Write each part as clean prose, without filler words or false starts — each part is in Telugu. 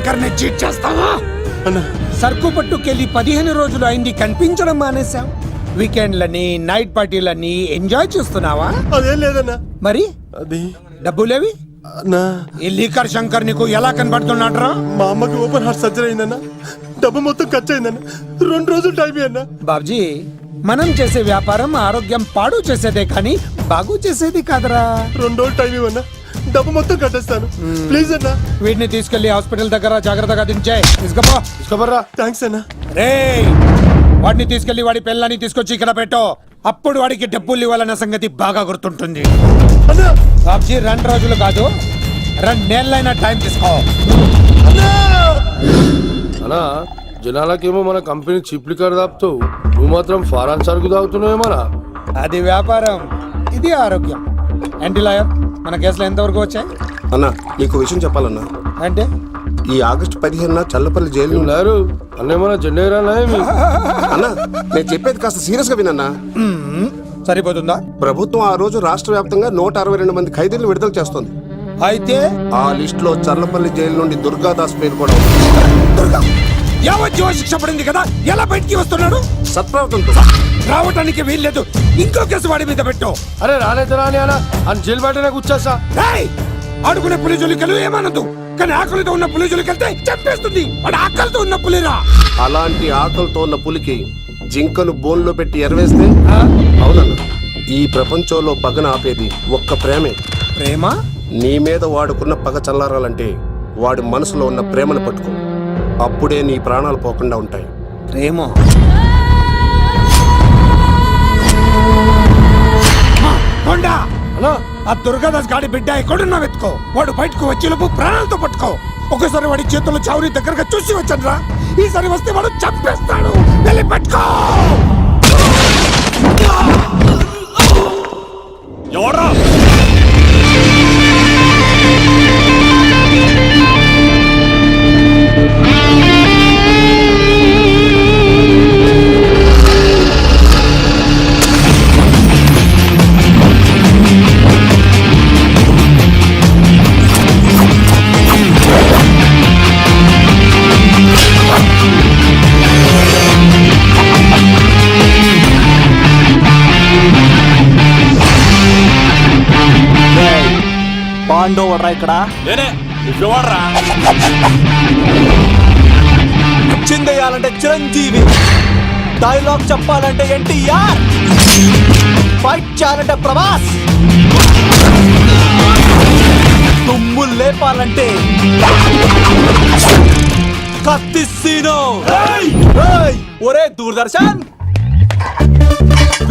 శంకర్ ని చీట్ చేస్తావా? సరుకు పట్టుకెళ్ళి 15 రోజులు అయింది, కనిపించడం మానేశావు. వీకెండ్లని నైట్ పార్టీలని ఎంజాయ్ చేస్తున్నావా? అదేం లేదన్నా. మరి అది డబ్బులేవి? ఈ లీకర్ శంకర్ నీకు ఎలా కనబడుతున్నాడ్రా? మా అమ్మకి ఓపెన్ హార్ట్ సర్జరీ అయిందన్నా. డబ్బు మొత్తం ఖర్చు అయిందన్నా. 2 రోజులు టైం అన్నా. బాబ్జీ, మనం చేసే వ్యాపారం ఆరోగ్యం పాడు చేసేదే కానీ బాగు చేసేది కాదరా. 2 రోజులు టైం ఇవ్వన్నా, డబ్బు మొత్తం కట్టేస్తాను. ప్లీజ్ అన్నా. వీటిని తీసుకెళ్లి హాస్పిటల్ దగ్గర జాగ్రత్తగా దించాయి. తీసుకోబోరా. థ్యాంక్స్ అన్నా. రేయ్, వాడిని తీసుకెళ్లి వాడి పిల్లని తీసుకొచ్చి ఇక్కడ పెట్టు. అప్పుడు వాడికి డబ్బులు ఇవ్వాలన్న సంగతి బాగా గుర్తుంటుంది. బాబ్జీ, 2 రోజులు కాదు, 2 నెలలైనా టైం తీసుకో. అన్నా, జనాలకేమో మన కంపెనీ చీప్ లిక్కర్ తాపుతావు, నువ్వు మాత్రం ఫారెన్ సరుకు తాగుతున్నావేమరా? అది వ్యాపారం, ఇది ఆరోగ్యం. ఏంటి లాయర్, మన కేసులో ఎంతవరకు వచ్చాయి? అన్నా, నీకు విషయం చెప్పాలన్నా. అంటే ఈ ఆగస్టు 15న చల్లపల్లి జైలు లేరు అన్నేమన్నా జెండేరా? అన్నా, నేను చెప్పేది కాస్త సీరియస్ గా వినన్నా. సరిపోతుందా? ప్రభుత్వం ఆ రోజు రాష్ట్ర వ్యాప్తంగా 162 మంది ఖైదీలను విడుదల చేస్తోంది. అయితే ఆ లిస్ట్ లో చల్లపల్లి జైలు నుండి దుర్గాదాస్ పేరు కూడా ఉంది. దుర్గా యావజ్జీవ శిక్ష పడింది కదా, ఎలా బయటికి వస్తున్నాడు? సత్ప్రవర్తనతో రావటానికి వీల్లేదు. ఇంకో కేసు వాడి మీద పెట్టు. అరే రాలేదు రాని అన్న అని జైలు బయటనే కూర్చోసా. ఆడుకునే పులిజులికలు ఏమనదు, కానీ ఆకలితో ఉన్న పులిజులికెళ్తే చంపేస్తుంది. వాడు ఆకలితో ఉన్న పులిరా. అలాంటి ఆకలితో ఉన్న పులికి జింకను బోన్లో పెట్టి ఎరవేస్తే అవునన్నా, ఈ ప్రపంచంలో పగన ఆపేది ఒక్క ప్రేమే. ప్రేమ? నీ మీద వాడుకున్న పగ చల్లారాలంటే వాడి మనసులో ఉన్న ప్రేమను పట్టుకో. అప్పుడే నీ ప్రాణాలు పోకుండా ఉంటాయి. ప్రేమ? ఆ దుర్గాదాస్ గాడి బిడ్డ ఎక్కడున్నా వెతుకో. వాడు బయటకు వచ్చేలోపు ప్రాణాలతో పట్టుకో. ఒకసారి వాడి చేతుల్లో చావుని దగ్గరగా చూసి వచ్చానురా. ఈసారి వస్తే వాడు చంపేస్తాడు. వెళ్ళి పట్టుకో. ఎవరా? పాండోవడ్రా ఇక్కడ చిందేయాలంటే చిరంజీవి, డైలాగ్ చెప్పాలంటే ఎన్టీఆర్, ఫైట్ చేయాలంటే ప్రభాస్, తుమ్ము లేపాలంటే కత్తిసీను. ఒరే దూరదర్శన్,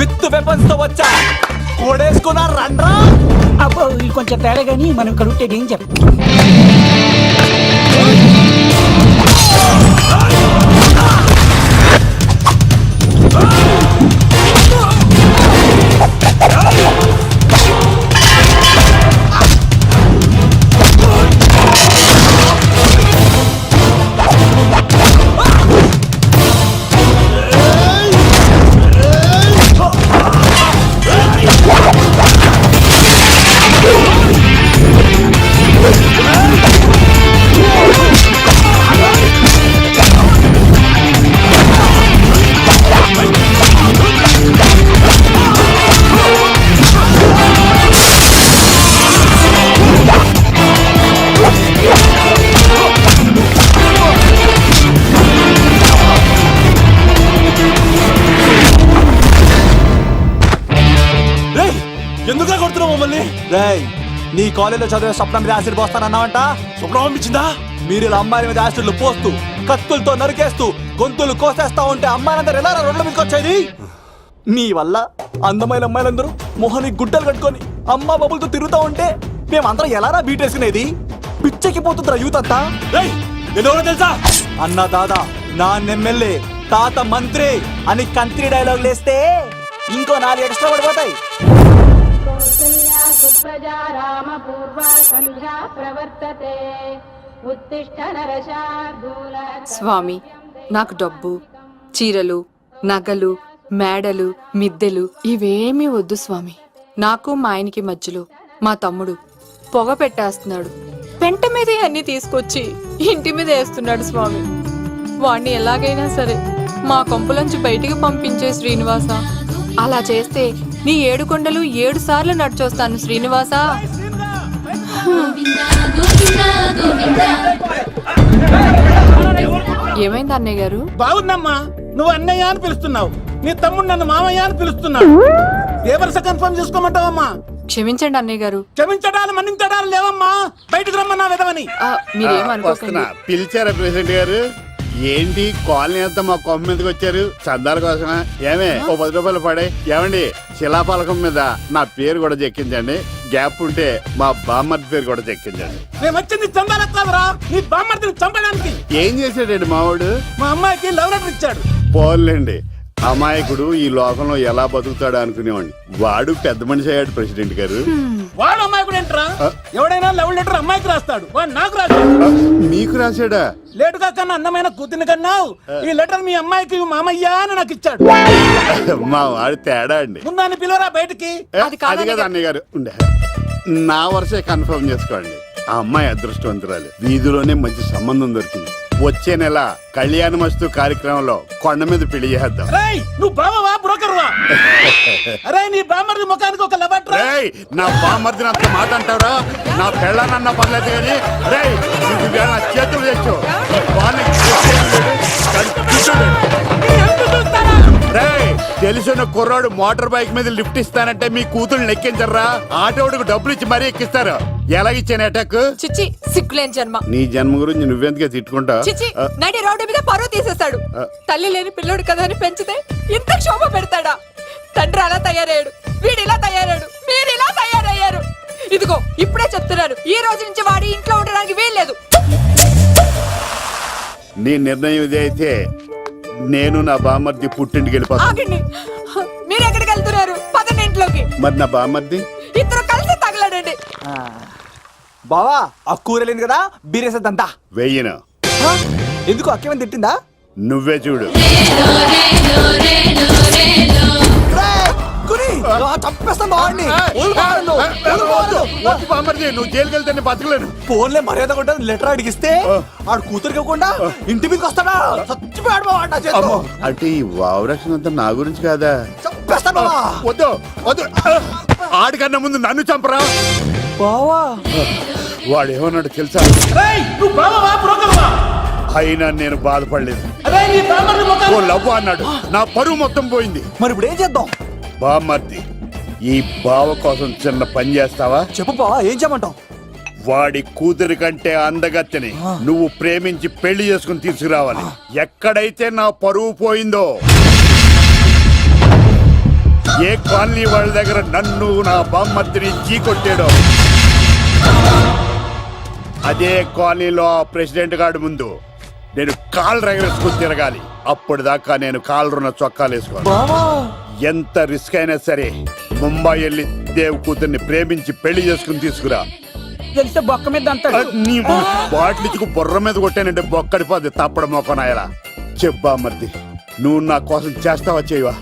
విత్ వెపన్స్ తో వచ్చా, కోడేసుకున్నా రండ్రా. అబ్బో, ఇది కొంచెం తేడా కానీ మనం ఇక్కడ ఉంటే ఏం చెప్ప. ఎందుకు కొడుతున్నావు మమ్మల్ని? నీ కాలేజీలో చదివే స్వప్నం మీద యాసిడ్ పోస్తానన్నావంట. స్వప్నం ఇచ్చిందా? మీరు ఇలా అమ్మాయిల మీద యాసిడ్లు పోస్తూ, కత్తులతో నరికేస్తూ, గొంతులు కోసేస్తా ఉంటే అమ్మాయిలందరూ ఎలా రోడ్ల మీదకి వచ్చేది? మీ వల్ల అందమైన అమ్మాయిలందరూ మొహానికి గుడ్డలు కట్టుకొని అమ్మా బాబులతో తిరుగుతా ఉంటే మేమందరం ఎలారా బీటేసుకునేది? పిచ్చెక్కిపోతుందిరా యూత్ అంతా. ఎవరో తెలుసా? అన్న దాదా, నా ఎమ్మెల్యే, తాత మంత్రి అని కంత్రి డైలాగ్ లేస్తే ఇంకో 4 ఎక్స్ట్రా పడిపోతాయి. సుప్రజా రామ పూర్వ సంధ్యా ప్రవర్తతే ఉత్తిష్ట నరశార్దూల. స్వామి, నాకు డబ్బు, చీరలు, నగలు, మేడలు, మిద్దెలు ఇవేమీ వద్దు స్వామి. నాకు మా ఆయనకి మధ్యలో మా తమ్ముడు పొగ పెట్టేస్తున్నాడు. పెంట మీదే అన్ని తీసుకొచ్చి ఇంటి మీద వేస్తున్నాడు స్వామి. వాణ్ణి ఎలాగైనా సరే మా కొంపలోంచి బయటికి పంపించే శ్రీనివాస. అలా చేస్తే నీ 7 కొండలు 7 సార్లు నడిచొస్తాను శ్రీనివాస. ఏమైంది అన్నయ్య గారు? బాగుందమ్మా, నువ్వు అన్నయ్య అని పిలుస్తున్నావు, నీ తమ్ముడు నన్ను మామయ్య అని పిలుస్తున్నావు. ఏ వరుస కన్ఫర్మ్ చేసుకోమంటావమ్మా? క్షమించండి అన్నయ్య గారు. క్షమించడాలు మన్నించడాలు లేవమ్మా, బయటకు రమ్మన్నా విధవని. మీరేమనుకోకండి. పిలిచారా ప్రెసిడెంట్ గారు? ఏంటి కాలనీ అంతా మా కొమ్మ మీదకి వచ్చారు? చందాల కోసమా? ఏమే ఓ 10 రూపాయలు పడే. ఏమండి శిలాపలకం మీద నా పేరు కూడా చెక్కించండి. గ్యాప్ ఉంటే మా బామ్మర్ది పేరు కూడా చెక్కించండి. మేము వచ్చింది చందాలకు కాదురా, నీ బామ్మర్దిని చంపడానికి. ఏం చేశాడండి మావాడు? మా అమ్మాయికి లవ్ లెటర్ ఇచ్చాడు. పోన్లేండి, అమాయకుడు ఈ లోకంలో ఎలా బతుకుతాడు అనుకునేవాడిని. వాడు పెద్ద మనిషి అయ్యాడు ప్రెసిడెంట్ గారు. వాడు అమ్మాయికుడు ఏంట్రా? ఎవడైనా లవ్ లెటర్ అమ్మాయికి రాస్తాడు, వాడు నాకు రాస్తాడు. మీకు రాశాడా? లేటుగా కన్నా అందమైన కూతుని కన్నావు. ఈ లెటర్ మీ అమ్మాయికి మామయ్య అని నాకు ఇచ్చాడు. మా వాడు తేడా అండి. ముందాన్ని పిలవరా బయటికి. అది కదా అన్నయ్య గారు. ఉండే నా వరుసే కన్ఫర్మ్ చేసుకోండి. ఆ అమ్మాయి అదృష్టవంతురాలు. వీధిలోనే మంచి సంబంధం దొరికింది. వచ్చే నెల కళ్యాణమస్తు కార్యక్రమంలో కొండ మీద పెళ్లి చేద్దాం. నువ్వు బావవా బ్రోకర్వా? అరే నీ బామ్మర్ది ముఖానికి ఒక లెటర్. రేయ్, నా బామ్మర్దిని అంత మాట అంటావురా? నా పెళ్ళనన్న పర్లేదు కానీ రేయ్ నువ్వు ఇవాళ నా చేతులు తెచ్చు. రేయ్, తెలిసిన కుర్రాడు మోటార్ బైక్ మీద లిఫ్ట్ ఇస్తానంటే మీ కూతురు ఎక్కించర్రా? ఆటోడికి డబ్బులు ఇచ్చి మరీ ఎక్కిస్తారు. ఎలాగిచ్చాను అటాక్? చిచ్చి సిగ్గులేని జన్మ. నీ జన్మ గురించి నువ్వెందుకే తిట్టుకుంటా? చిచ్చి నడి రోడ్డు మీద పరువు తీసేస్తాడు. తల్లి లేని పిల్లోడు కదా అని పెంచితే ఇంత క్షోభ పెడతాడా? తండ్రి అలా తయారయ్యాడు, వీడు ఇలా తయారయ్యాడు, మీరు ఇలా తయారయ్యారు. ఇదిగో ఇప్పుడే చెప్తున్నాను, ఈ రోజు నుంచి వాడి ఇంట్లో ఉండడానికి వీల్లేదు. నీ నిర్ణయం ఇదే అయితే నేను నా బామ్మర్ది పుట్టింటికి వెళ్ళిపోతాను. ఆగండి, మీరు ఎక్కడికి వెళ్తున్నారు? పదండి ఇంట్లోకి. మరి నా బామ్మర్ది? ఇద్దరు కలిసి తగలడండి. బావా ఆ కూర లేదు కదా, బీరేసేద్దంతా. వెయ్యను. ఎందుకు అక్కేమని తిట్టిందా? నువ్వే చూడు. నువ్వు జైలుకి వెళ్తే బతకలేను. ఫోన్లే మర్యాద కొట్టా లెటర్ అడిగిస్తే ఆడు కూతురికి ఇవ్వకుండా ఇంటి మీదకి వస్తాడా? చచ్చిపోయాడు బావా నా చేతిలో. అంటే ఈ వావరక్షణ అంతా నా గురించి కాదా? చంపేస్తాను బావా. వద్దు వద్దు, ఆడికన్నా ముందు నన్ను చంపరా. బావా వాడు ఏమన్నాడు తెలుసా? నువ్వు బావవా బ్రోకర్వా? అయినా నేను బాధపడలేదు. అరే నీ బామ్మర్ది ఓ ముఖానికి. లవ్వ అన్నాడు, నా పరువు మొత్తం పోయింది. మరి ఇప్పుడు ఏం చేద్దాం? బామ్మర్ది, ఈ బావ కోసం చిన్న పని చేస్తావా? చెప్పు బావా, ఏం చేయమంటావు? వాడి కూతురి కంటే అందగత్తెని నువ్వు ప్రేమించి పెళ్లి చేసుకుని తీసుకురావాలి. ఎక్కడైతే నా పరువు పోయిందో, ఏ కాలనీ వాళ్ళ దగ్గర నన్ను నా బామ్మర్దిని చీకొట్టాడో, అదే కాలనీలో ఆ ప్రెసిడెంట్ గారి ముందు నేను కాళ్ళు రగరేసుకుని తిరగాలి. అప్పుడు దాకా నేను కాళ్ళరున్న చొక్కాలు వేసుకోవాలి. ఎంత రిస్క్ అయినా సరే ముంబై వెళ్ళి దేవ్ కూతుర్ని ప్రేమించి పెళ్లి చేసుకుని తీసుకురా. తెలిస్తే బొక్క మీద అంటాడు. నీ బాటిలిచ్చుకు బుర్ర మీద కొట్టానంటే బొక్కడిపోద్ది తప్పడం మొక్కనాయలా. చెప్పా మర్ది, నువ్వు నా కోసం చేస్తావా చేయవా?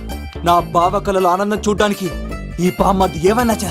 నా బావ కళలో ఆనందం చూడడానికి ఈ బామ్మది ఏమైనా చేస్తా.